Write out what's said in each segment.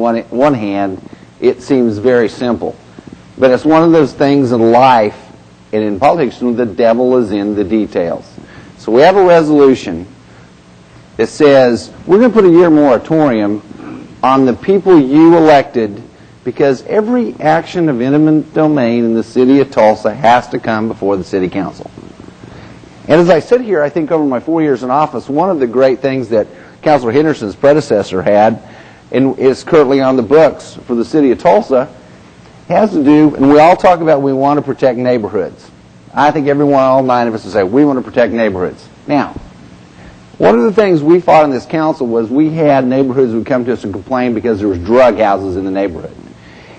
one hand, it seems very simple. But it's one of those things in life and in politics, the devil is in the details. So we have a resolution that says we're going to put a year moratorium on the people you elected, because every action of eminent domain in the city of Tulsa has to come before the city council. And as I sit here, I think over my 4 years in office, one of the great things that Councilor Henderson's predecessor had, and is currently on the books for the city of Tulsa, has to do, and we all talk about we want to protect neighborhoods. I think everyone, all 9 of us would say, we want to protect neighborhoods. Now, one of the things we fought in this council was we had neighborhoods who would come to us and complain because there was drug houses in the neighborhood.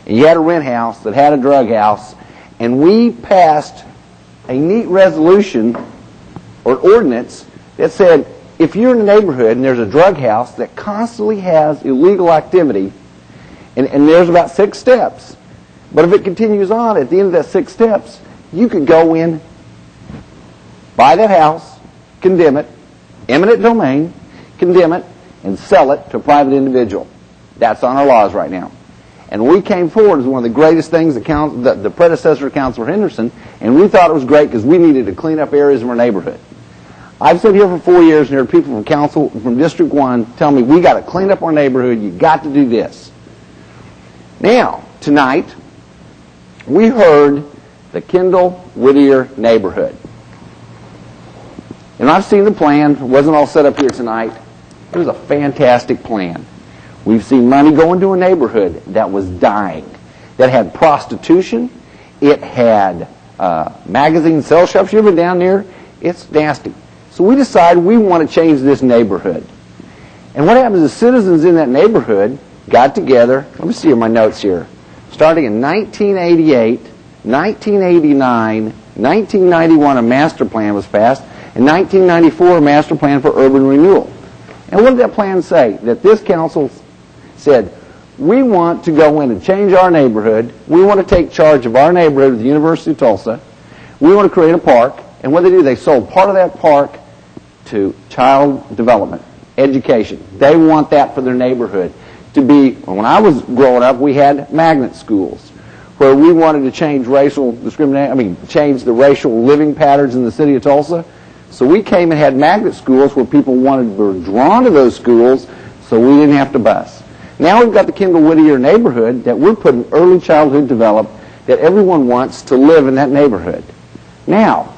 And you had a rent house that had a drug house, and we passed a neat resolution or ordinance that said, if you're in a neighborhood and there's a drug house that constantly has illegal activity, and there's about 6 steps, but if it continues on, at the end of that 6 steps, you could go in, buy that house, condemn it, eminent domain, condemn it, and sell it to a private individual. That's on our laws right now. And we came forward as one of the greatest things the predecessor of Councilor Henderson, and we thought it was great because we needed to clean up areas of our neighborhood. I've sat here for 4 years and heard people from council, from District 1, tell me, we got to clean up our neighborhood, you got to do this. Now, tonight, we heard the Kendall-Whittier neighborhood. And I've seen the plan. It wasn't all set up here tonight. It was a fantastic plan. We've seen money go into a neighborhood that was dying, that had prostitution. It had magazine sell shops. You ever been down there? It's nasty. So we decided we want to change this neighborhood. And what happens is citizens in that neighborhood got together. Let me see my notes here. Starting in 1988, 1989, 1991, a master plan was passed. In 1994, a master plan for urban renewal. And what did that plan say? That this council said, we want to go in and change our neighborhood. We want to take charge of our neighborhood at the University of Tulsa. We want to create a park. And what they sold part of that park to child development, education. They want that for their neighborhood to be. When I was growing up, we had magnet schools where we wanted to change racial discrimination, change the racial living patterns in the city of Tulsa. So we came and had magnet schools where people were drawn to those schools, so we didn't have to bus. Now we've got the Kendall-Whittier neighborhood that we're putting early childhood developed, that everyone wants to live in that neighborhood. Now,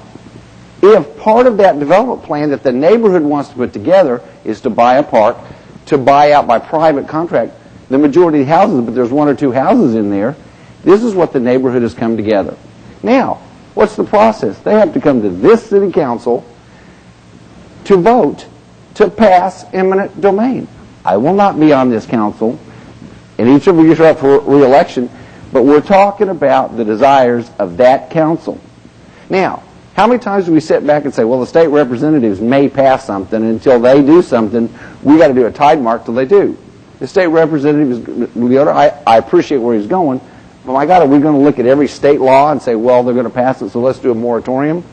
if part of that development plan that the neighborhood wants to put together is to buy a park, to buy out by private contract the majority of the houses, but there's 1 or 2 houses in there, this is what the neighborhood has come together. Now, what's the process? They have to come to this city council to vote to pass eminent domain. I will not be on this council, and each of you are up for re-election, but we're talking about the desires of that council. Now, how many times do we sit back and say, well, the state representatives may pass something, and until they do something, we got to do a tide mark till they do. The state representative I appreciate where he's going, but my God, are we going to look at every state law and say, well, they're going to pass it, so let's do a moratorium?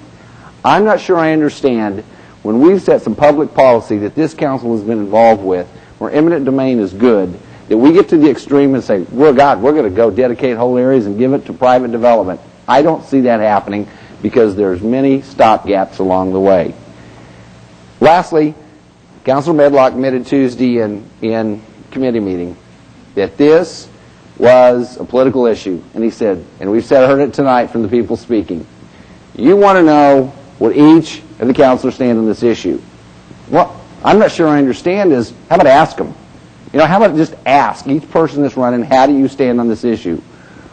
I'm not sure I understand when we've set some public policy that this council has been involved with, where eminent domain is good, that we get to the extreme and say, we're going to go dedicate whole areas and give it to private development. I don't see that happening because there's many stopgaps along the way. Lastly, Councilor Medlock admitted Tuesday in committee meeting that this was a political issue. And he said, and we've heard it tonight from the people speaking, you want to know what each of the councilors stand on this issue. Well, I'm not sure I understand is, how about ask them? How about just ask each person that's running, how do you stand on this issue?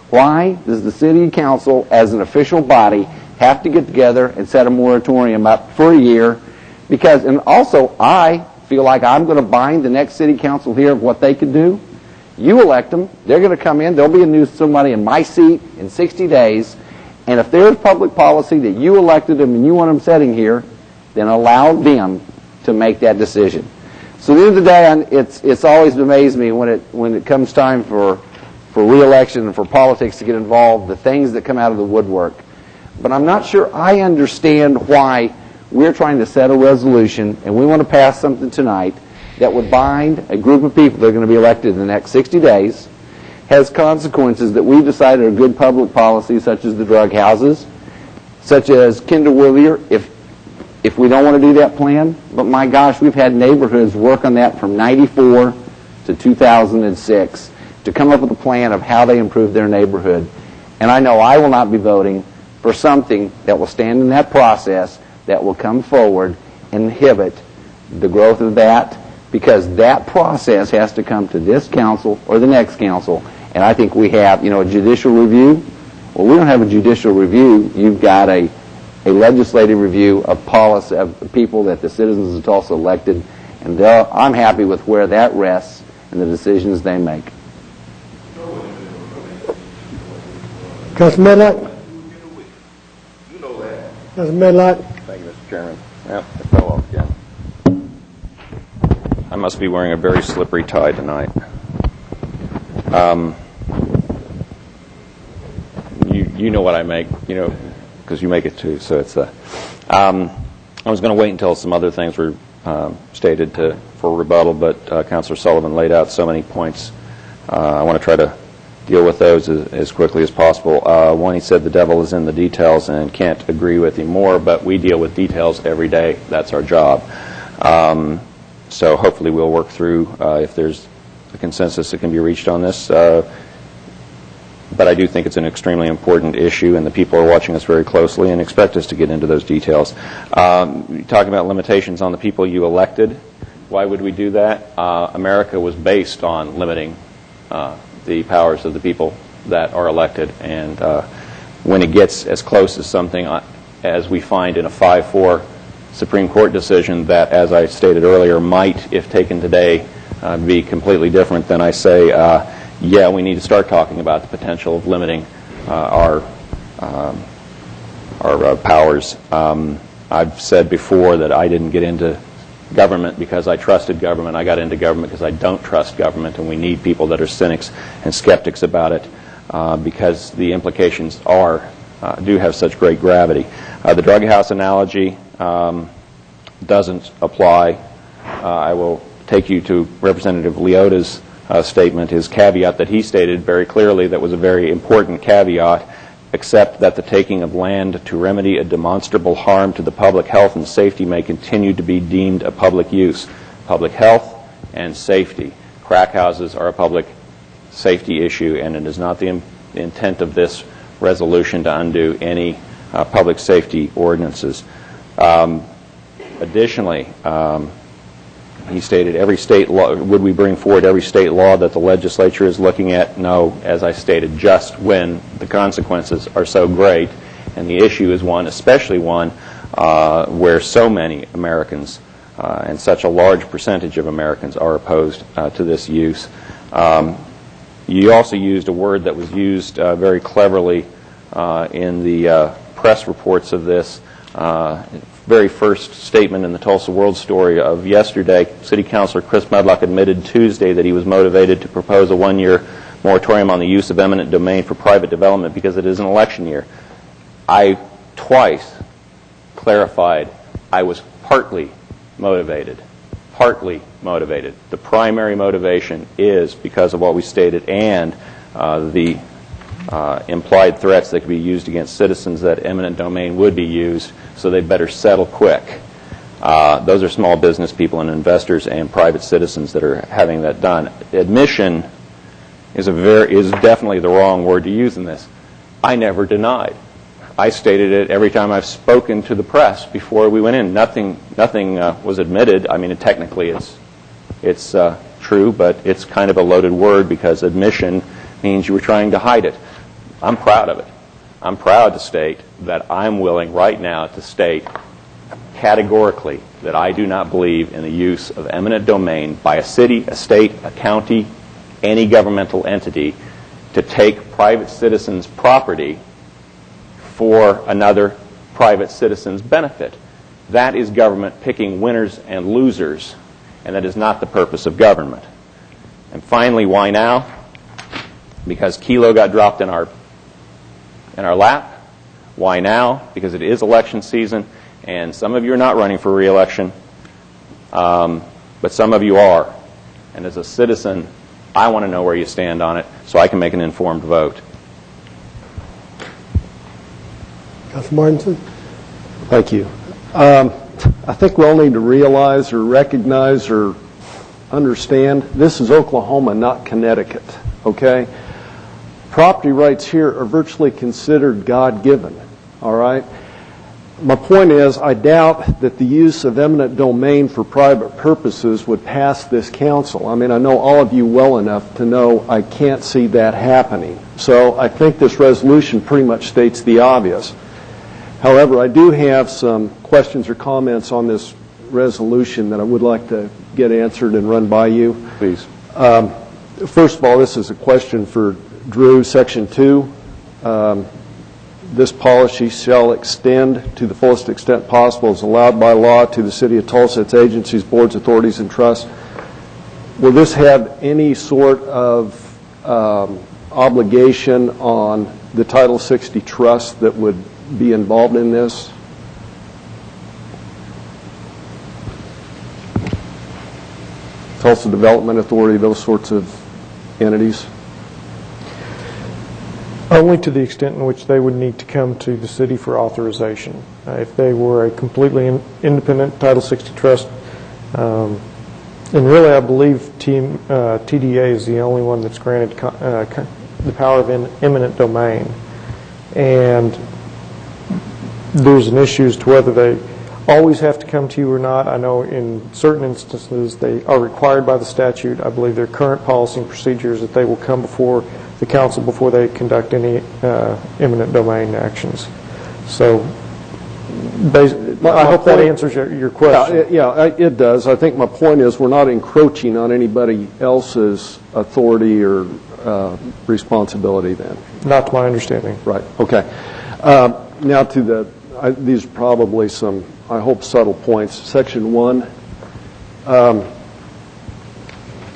Why does the city council, as an official body, have to get together and set a moratorium up for a year? Because, and also, I feel like I'm going to bind the next city council here of what they can do. You elect them. They're going to come in. There'll be somebody in my seat in 60 days. And if there's public policy that you elected them and you want them sitting here, then allow them to make that decision. So at the end of the day, it's always amazed me when it comes time for re-election and for politics to get involved, the things that come out of the woodwork. But I'm not sure I understand why we're trying to set a resolution and we want to pass something tonight that would bind a group of people that are going to be elected in the next 60 days, has consequences that we've decided are good public policy, such as the drug houses, such as Kinder-Willier, if we don't want to do that plan. But my gosh, we've had neighborhoods work on that from 94 to 2006 to come up with a plan of how they improve their neighborhood. And I know I will not be voting for something that will stand in that process, that will come forward and inhibit the growth of that, because that process has to come to this council or the next council. And I think we have, a judicial review. Well, we don't have a judicial review. You've got a legislative review of policy of people that the citizens of Tulsa elected, and I'm happy with where that rests and the decisions they make. Councilman Medlock? You know that. Councilman Medlock? Thank you, Mr. Chairman. Yep, it fell off again. I must be wearing a very slippery tie tonight. You know what I make, because you make it too. So it's I was going to wait until some other things were stated for rebuttal, but Councilor Sullivan laid out so many points. I want to try to deal with those as quickly as possible. One, he said the devil is in the details, and can't agree with him more, but we deal with details every day. That's our job. So hopefully we'll work through if there's a consensus that can be reached on this. But I do think it's an extremely important issue, and the people are watching us very closely and expect us to get into those details. Talking about limitations on the people you elected, why would we do that? America was based on limiting the powers of the people that are elected, and when it gets as close as something as we find in a 5-4 Supreme Court decision that, as I stated earlier, might, if taken today, be completely different, then I say, yeah, we need to start talking about the potential of limiting our powers. I've said before that I didn't get into government because I trusted government. I got into government because I don't trust government, and we need people that are cynics and skeptics about it because the implications do have such great gravity. The drug house analogy doesn't apply. I will take you to Representative Leota's statement, his caveat that he stated very clearly that was a very important caveat, except that the taking of land to remedy a demonstrable harm to the public health and safety may continue to be deemed a public use. Public health and safety. Crack houses are a public safety issue, and it is not the intent of this resolution to undo any public safety ordinances. Additionally, he stated every state law, would we bring forward every state law that the legislature is looking at? No, as I stated, just when the consequences are so great, and the issue is one, especially one, where so many Americans and such a large percentage of Americans are opposed to this use. You also used a word that was used very cleverly in the press reports of this. Very first statement in the Tulsa World Story of yesterday, City Councilor Chris Medlock admitted Tuesday that he was motivated to propose a one-year moratorium on the use of eminent domain for private development because it is an election year. I twice clarified I was partly motivated. Partly motivated. The primary motivation is because of what we stated and the implied threats that could be used against citizens that eminent domain would be used, so they better settle quick. Those are small business people and investors and private citizens that are having that done. Admission is definitely the wrong word to use in this. I never denied. I stated it every time I've spoken to the press before we went in. Nothing was admitted. I mean, technically it's true, but it's kind of a loaded word because admission means you were trying to hide it. I'm proud of it. I'm proud to state that I'm willing right now to state categorically that I do not believe in the use of eminent domain by a city, a state, a county, any governmental entity to take private citizens' property for another private citizen's benefit. That is government picking winners and losers, and that is not the purpose of government. And finally, why now? Because Kilo got dropped in our lap. Why now? Because it is election season, and some of you are not running for re-election. but some of you are. And as a citizen, I want to know where you stand on it so I can make an informed vote. Councilman Martinson? Thank you. I think we all need to realize or recognize or understand this is Oklahoma, not Connecticut, okay? Property rights here are virtually considered God-given, all right? My point is, I doubt that the use of eminent domain for private purposes would pass this council. I mean, I know all of you well enough to know I can't see that happening. So I think this resolution pretty much states the obvious. However, I do have some questions or comments on this resolution that I would like to get answered and run by you. Please. First of all, this is a question for Drew, Section 2. This policy shall extend to the fullest extent possible as allowed by law to the City of Tulsa, its agencies, boards, authorities, and trusts. Will this have any sort of obligation on the Title 60 trust that would be involved in this? Tulsa Development Authority, those sorts of entities? Only to the extent in which they would need to come to the city for authorization. If they were a completely independent Title 60 trust, and really I believe TDA is the only one that's granted the power of eminent domain. And there's an issue as to whether they always have to come to you or not. I know in certain instances they are required by the statute. I believe their current policy and procedures that they will come before the council before they conduct any eminent domain actions. So I hope that answers your question. Yeah, it does. I think my point is we're not encroaching on anybody else's authority or responsibility then. Not to my understanding. Right, okay. Now to these are probably some, I hope, subtle points. Section 1,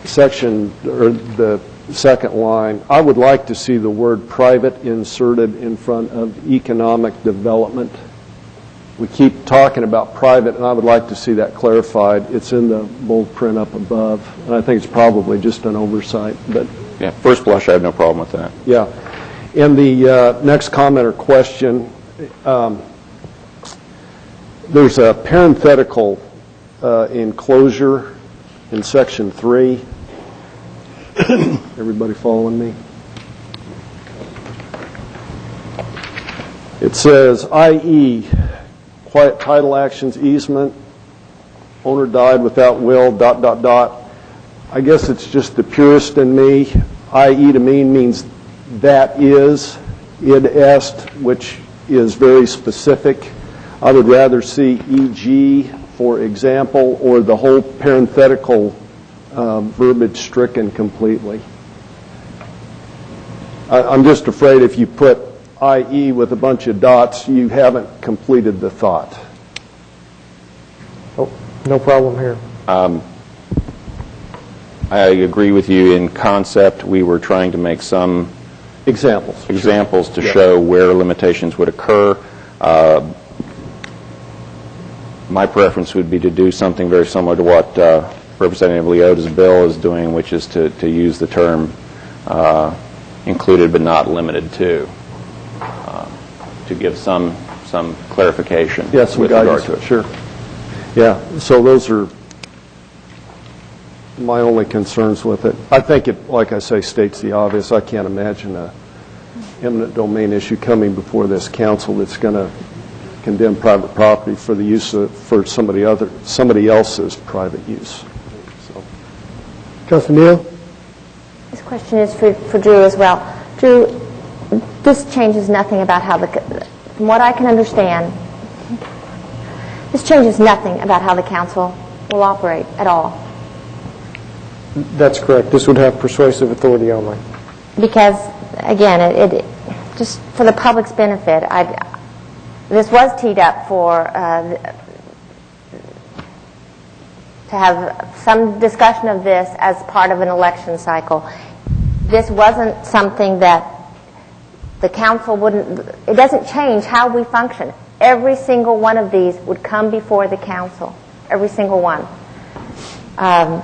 the second line, I would like to see the word private inserted in front of economic development. We keep talking about private, and I would like to see that clarified. It's in the bold print up above, and I think it's probably just an oversight. But Yeah, first blush, I have no problem with that. yeah. In the next comment or question, there's a parenthetical enclosure in Section 3. Everybody following me? It says, i.e., quiet title actions, easement, owner died without will, ... I guess it's just the purist in me. I.e. to me means that is, id est, which is very specific. I would rather see e.g., for example, or the whole parenthetical verbiage stricken completely. I'm just afraid if you put i.e. with a bunch of dots, you haven't completed the thought. Oh, no problem here. I agree with you in concept. We were trying to make some Examples to show where limitations would occur. My preference would be to do something very similar to what Representative Leota's bill is doing, which is to use the term included but not limited to give some clarification yes, with regard to it. Sure. Yeah, so those are my only concerns with it. I think it, like I say, states the obvious. I can't imagine a eminent domain issue coming before this council that's going to condemn private property for the use of, for somebody else's private use. So. Councilman Neal? This question is for Drew as well. Drew, this changes nothing about how from what I can understand, this changes nothing about how the council will operate at all. That's correct. This would have persuasive authority only. Because, again, it just for the public's benefit, this was teed up for to have some discussion of this as part of an election cycle. This wasn't something that the council wouldn't, it doesn't change how we function. Every single one of these would come before the council, every single one. I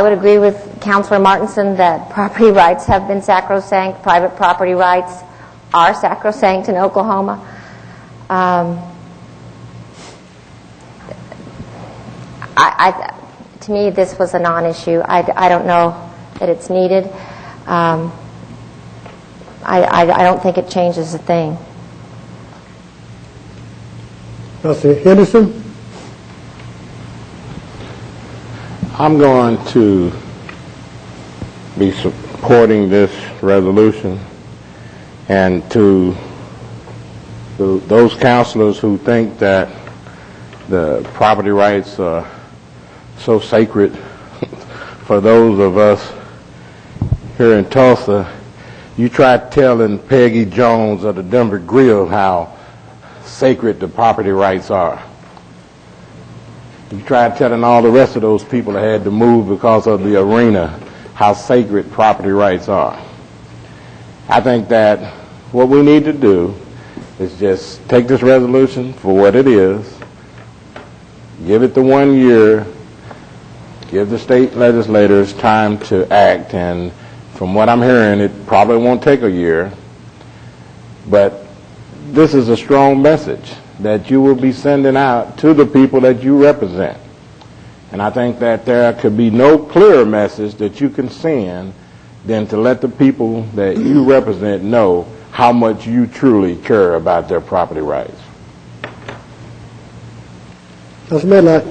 would agree with Councilor Martinson that property rights have been sacrosanct. Private property rights are sacrosanct in Oklahoma. To me, this was a non-issue. I don't know that it's needed. I don't think it changes a thing. Councilor Henderson? I'm going to be supporting this resolution, and to those councilors who think that the property rights are so sacred for those of us here in Tulsa, you tried telling Peggy Jones of the Denver Grill how sacred the property rights are. You tried telling all the rest of those people that had to move because of the arena how sacred property rights are. I think that what we need to do is just take this resolution for what it is, give it the 1 year, give the state legislators time to act, and from what I'm hearing, it probably won't take a year, but this is a strong message that you will be sending out to the people that you represent. And I think that there could be no clearer message that you can send than to let the people that you represent know how much you truly care about their property rights. Councilman Medlock?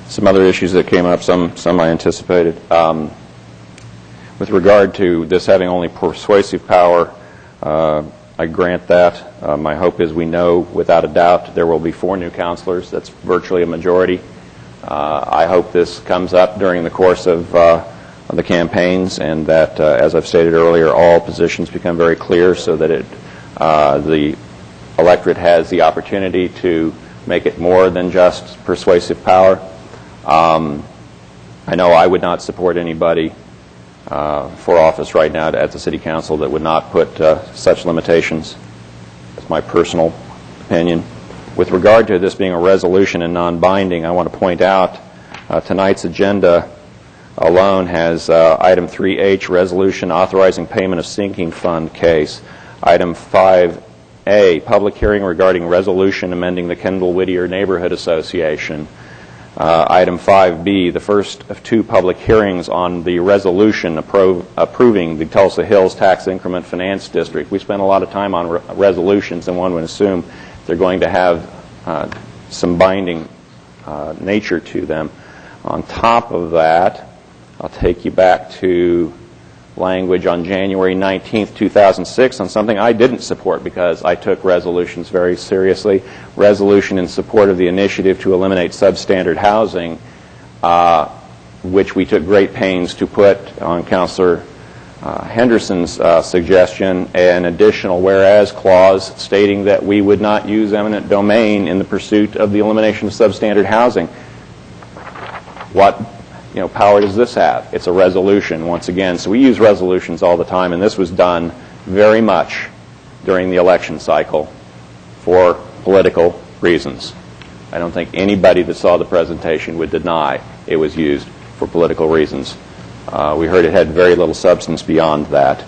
Some other issues that came up, some I anticipated. With regard to this having only persuasive power, I grant that. My hope is we know without a doubt there will be 4 new councilors. That's virtually a majority. I hope this comes up during the course of the campaigns, and that, as I've stated earlier, all positions become very clear so that the electorate has the opportunity to make it more than just persuasive power. I know I would not support anybody for office right now at the City Council that would not put such limitations. That's my personal opinion. With regard to this being a resolution and non-binding, I want to point out tonight's agenda alone has item 3H, resolution authorizing payment of sinking fund case. Item 5A, public hearing regarding resolution amending the Kendall Whittier Neighborhood Association. Item 5B, the first of 2 public hearings on the resolution approving the Tulsa Hills Tax Increment Finance District. We spent a lot of time on resolutions, and one would assume they're going to have some binding nature to them. On top of that, I'll take you back to language on January 19th, 2006 on something I didn't support because I took resolutions very seriously. Resolution in support of the initiative to eliminate substandard housing, which we took great pains to put on Councilor Henderson's suggestion, an additional whereas clause stating that we would not use eminent domain in the pursuit of the elimination of substandard housing. What power does this have? It's a resolution, once again. So we use resolutions all the time, and this was done very much during the election cycle for political reasons. I don't think anybody that saw the presentation would deny it was used for political reasons. We heard it had very little substance beyond that.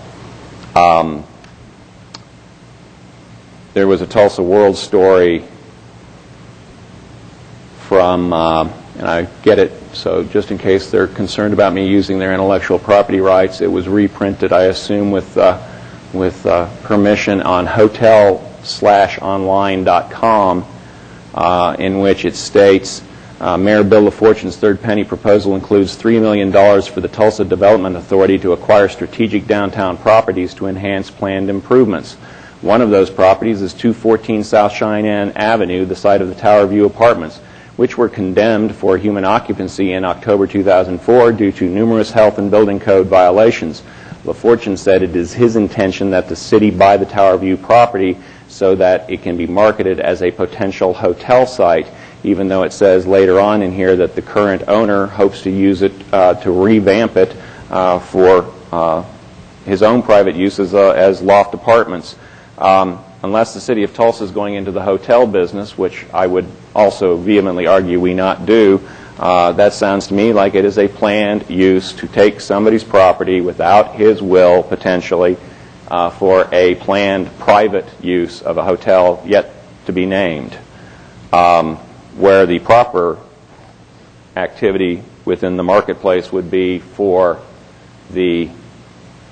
There was a Tulsa World story from, and I get it, so just in case they're concerned about me using their intellectual property rights, it was reprinted, I assume, with permission on hotel/online.com, in which it states, Mayor Bill LaFortune's third penny proposal includes $3 million for the Tulsa Development Authority to acquire strategic downtown properties to enhance planned improvements. One of those properties is 214 South Cheyenne Avenue, the site of the Tower View Apartments, which were condemned for human occupancy in October 2004 due to numerous health and building code violations. LaFortune said it is his intention that the city buy the Tower View property so that it can be marketed as a potential hotel site, even though it says later on in here that the current owner hopes to use it to revamp it for his own private use as loft apartments. unless the city of Tulsa is going into the hotel business, which I would also vehemently argue we not do, that sounds to me like it is a planned use to take somebody's property without his will, potentially, for a planned private use of a hotel yet to be named, where the proper activity within the marketplace would be for the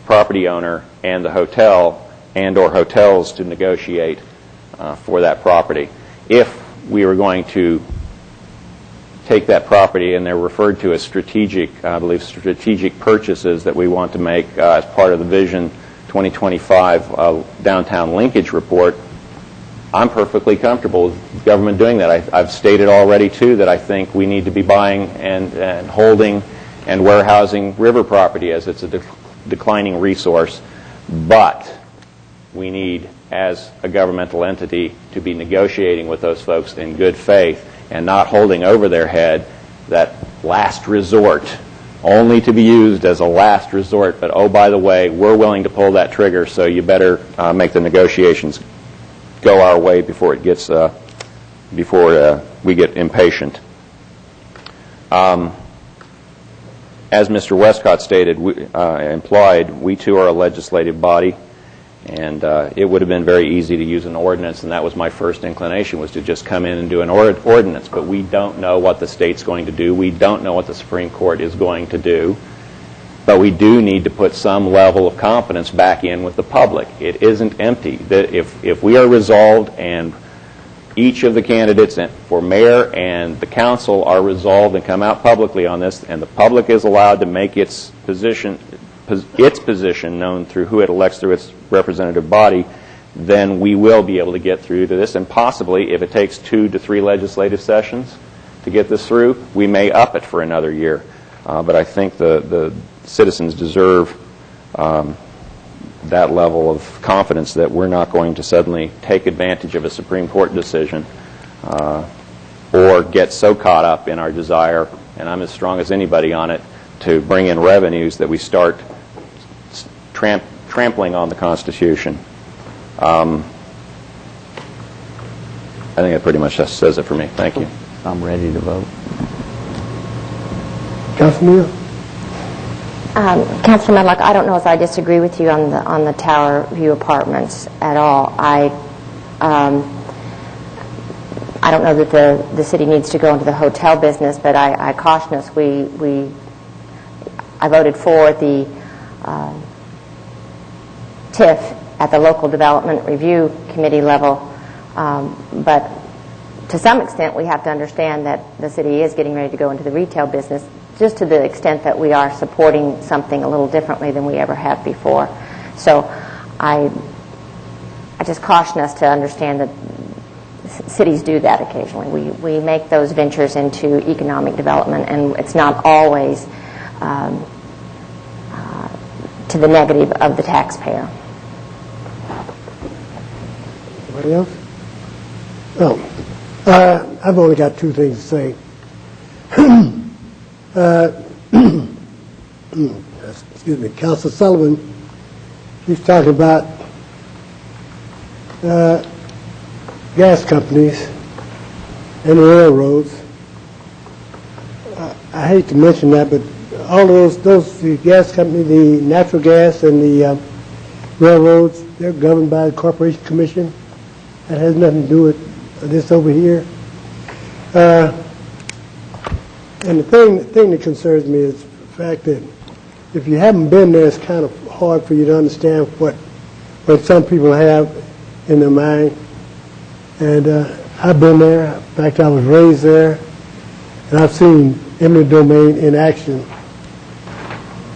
property owner and the hotel and or hotels to negotiate for that property. If we were going to take that property, and they're referred to as strategic, I believe, strategic purchases that we want to make as part of the Vision 2025 downtown linkage report, I'm perfectly comfortable with government doing that. I've stated already, too, that I think we need to be buying and holding and warehousing river property as it's a declining resource, but we need, as a governmental entity, to be negotiating with those folks in good faith and not holding over their head that last resort, only to be used as a last resort, but oh, by the way, we're willing to pull that trigger, so you better make the negotiations go our way before it gets before we get impatient. As Mr. Westcott stated, implied, we too are a legislative body, and it would have been very easy to use an ordinance, and that was my first inclination, was to just come in and do an ordinance. But we don't know what the state's going to do. We don't know what the Supreme Court is going to do. But we do need to put some level of confidence back in with the public. It isn't empty. That if we are resolved, and each of the candidates for mayor and the council are resolved and come out publicly on this, and the public is allowed to make its position known through who it elects through its representative body, then we will be able to get through to this. And possibly, if it takes 2 to 3 legislative sessions to get this through, we may up it for another year. But I think the citizens deserve that level of confidence that we're not going to suddenly take advantage of a Supreme Court decision or get so caught up in our desire, and I'm as strong as anybody on it, to bring in revenues that we start trampling on the Constitution. I think that pretty much says it for me. Thank you. I'm ready to vote. Councilman? Councilor Medlock, I don't know if I disagree with you on the Tower View Apartments at all. I don't know that the city needs to go into the hotel business, but I caution us. I voted for the TIF at the local development review committee level, but to some extent we have to understand that the city is getting ready to go into the retail business, just to the extent that we are supporting something a little differently than we ever have before. So I just caution us to understand that cities do that occasionally. We make those ventures into economic development, and it's not always to the negative of the taxpayer. Anybody else? No. I've only got 2 things to say. Excuse me, Councilor Sullivan, he's talking about gas companies and railroads. I hate to mention that, but all those the gas company, the natural gas and the railroads, they're governed by the Corporation Commission. That has nothing to do with this over here. And the thing that concerns me is the fact that if you haven't been there, it's kind of hard for you to understand what some people have in their mind. And I've been there. In fact, I was raised there, and I've seen eminent domain in action.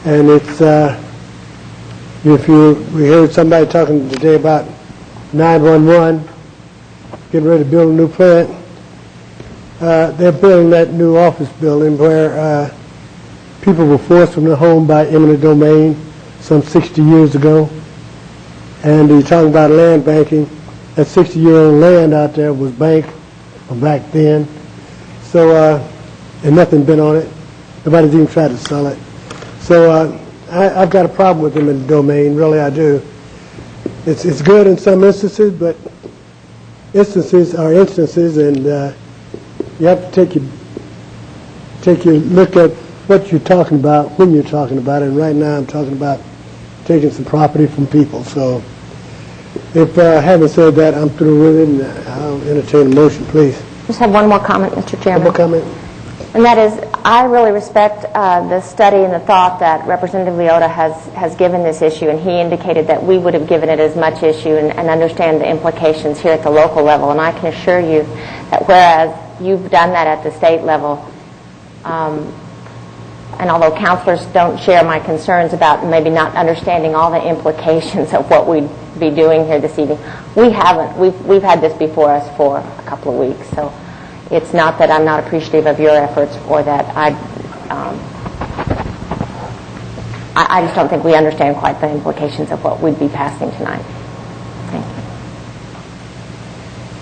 And it's we heard somebody talking today about 911, getting ready to build a new plant. They're building that new office building where people were forced from their home by eminent domain some 60 years ago. And you're talking about land banking. That 60-year-old land out there was banked back then. So, and nothing been on it. Nobody's even tried to sell it. So I've got a problem with eminent domain, really I do. it's good in some instances, but instances are instances, and you have to take your look at what you're talking about when you're talking about it. And right now, I'm talking about taking some property from people. So, if having said that, I'm through with it, and I'll entertain a motion, please. Just have one more comment, Mr. Chairman. One more comment. And that is, I really respect the study and the thought that Representative Leota has given this issue, and he indicated that we would have given it as much issue and understand the implications here at the local level. And I can assure you that whereas you've done that at the state level, and although counselors don't share my concerns about maybe not understanding all the implications of what we'd be doing here this evening, we haven't. We've had this before us for a couple of weeks, so it's not that I'm not appreciative of your efforts or that I just don't think we understand quite the implications of what we'd be passing tonight. Thank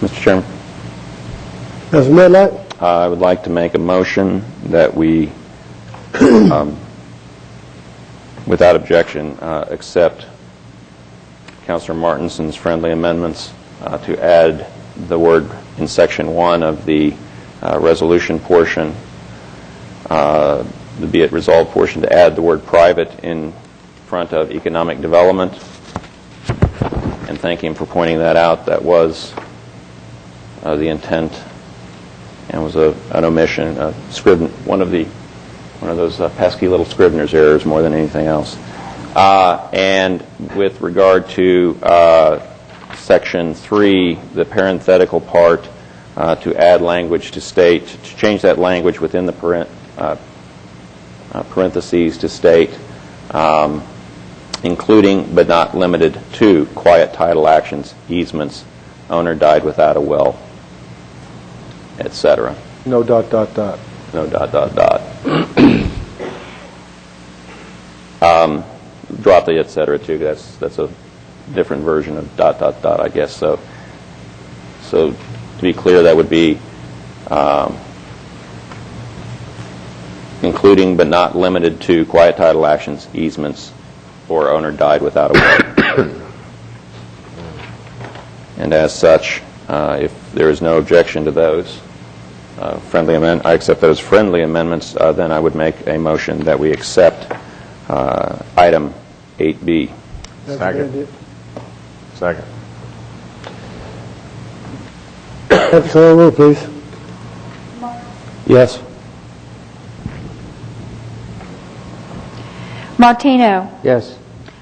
you. Mr. Chairman. Councilman Medlock? I would like to make a motion that we, without objection, accept Councilor Martinson's friendly amendments to add the word in Section 1 of the resolution portion, the be it resolved portion, to add the word private in front of economic development. And thank him for pointing that out. That was the intent, and was an omission, one of those pesky little Scrivener's errors more than anything else. And with regard to Section 3, the parenthetical part, to add language to state, to change that language within the parentheses to state, including but not limited to quiet title actions, easements, owner died without a will, etc. No dot, dot, dot. No dot, dot, dot. Drop the etc. too. That's a different version of dot, dot, dot, I guess. So to be clear, that would be including but not limited to quiet title actions, easements, or owner died without a will. And as such, if there is no objection to those I accept those friendly amendments, then I would make a motion that we accept item 8B. Second. Second. Have the call roll, please. Yes. Martino. Yes.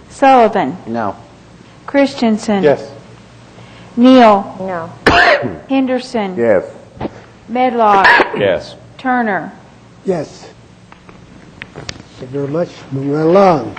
Sullivan. No. Christensen. Yes. Neal. No. Henderson. Yes. Medlock. Yes. Turner. Yes. Thank you very much. Moving right along.